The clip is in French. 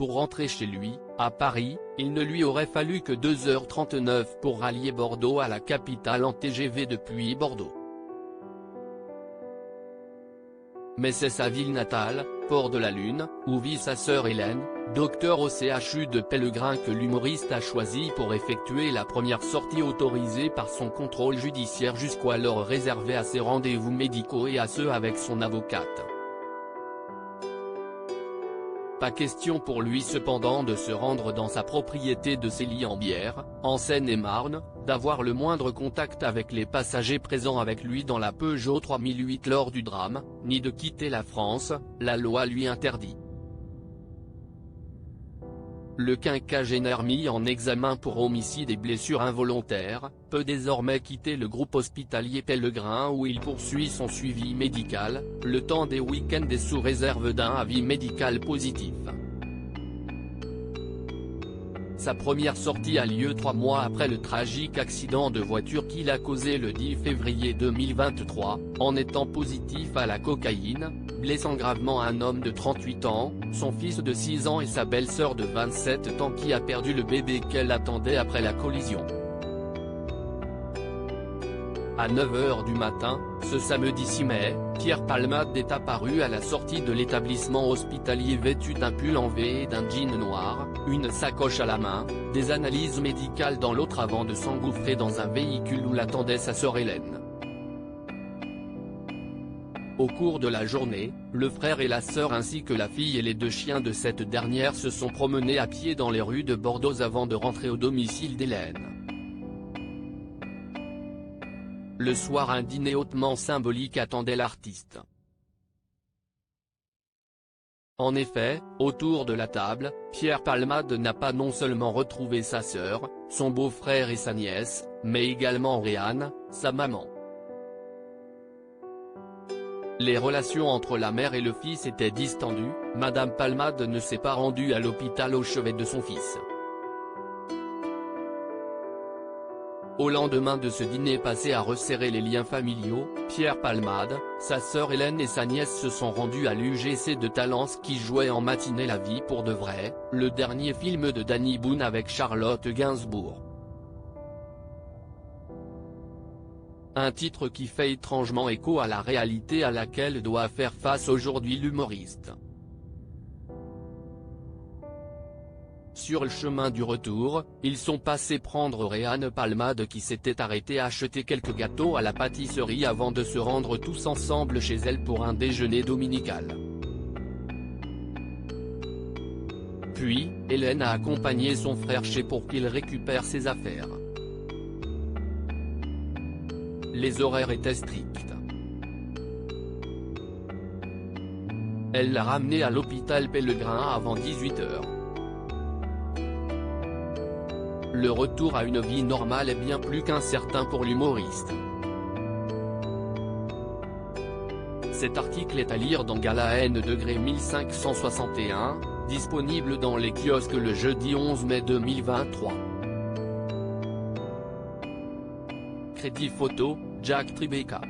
pour rentrer chez lui, à Paris, il ne lui aurait fallu que 2h39 pour rallier Bordeaux à la capitale en TGV depuis Bordeaux. Mais c'est sa ville natale, Port de la Lune, où vit sa sœur Hélène, docteur au CHU de Pellegrin, que l'humoriste a choisi pour effectuer la première sortie autorisée par son contrôle judiciaire, jusqu'alors réservée à ses rendez-vous médicaux et à ceux avec son avocate. Pas question pour lui cependant de se rendre dans sa propriété de Célie-en-Bière, en Seine-et-Marne, d'avoir le moindre contact avec les passagers présents avec lui dans la Peugeot 3008 lors du drame, ni de quitter la France, la loi lui interdit. Le quinquagénaire mis en examen pour homicide et blessures involontaires, peut désormais quitter le groupe hospitalier Pellegrin où il poursuit son suivi médical, le temps des week-ends et sous réserve d'un avis médical positif. Sa première sortie a lieu 3 mois après le tragique accident de voiture qu'il a causé le 10 février 2023, en étant positif à la cocaïne, blessant gravement un homme de 38 ans, son fils de 6 ans et sa belle-sœur de 27 ans qui a perdu le bébé qu'elle attendait après la collision. À 9h du matin, ce samedi 6 mai, Pierre Palmade est apparu à la sortie de l'établissement hospitalier vêtu d'un pull en V et d'un jean noir, une sacoche à la main, des analyses médicales dans l'autre avant de s'engouffrer dans un véhicule où l'attendait sa sœur Hélène. Au cours de la journée, le frère et la sœur ainsi que la fille et les 2 chiens de cette dernière se sont promenés à pied dans les rues de Bordeaux avant de rentrer au domicile d'Hélène. Le soir, un dîner hautement symbolique attendait l'artiste. En effet, autour de la table, Pierre Palmade n'a pas non seulement retrouvé sa sœur, son beau-frère et sa nièce, mais également Réanne, sa maman. Les relations entre la mère et le fils étaient distendues, Madame Palmade ne s'est pas rendue à l'hôpital au chevet de son fils. Au lendemain de ce dîner passé à resserrer les liens familiaux, Pierre Palmade, sa sœur Hélène et sa nièce se sont rendus à l'UGC de Talence qui jouait en matinée La vie pour de vrai, le dernier film de Danny Boone avec Charlotte Gainsbourg. Un titre qui fait étrangement écho à la réalité à laquelle doit faire face aujourd'hui l'humoriste. Sur le chemin du retour, ils sont passés prendre Réanne Palmade qui s'était arrêtée acheter quelques gâteaux à la pâtisserie avant de se rendre tous ensemble chez elle pour un déjeuner dominical. Puis, Hélène a accompagné son frère chez pour qu'il récupère ses affaires. Les horaires étaient stricts. Elle l'a ramené à l'hôpital Pellegrin avant 18h. Le retour à une vie normale est bien plus qu'incertain pour l'humoriste. Cet article est à lire dans Gala N degré 1561, disponible dans les kiosques le jeudi 11 mai 2023. Crédit photo, Jack Tribeca.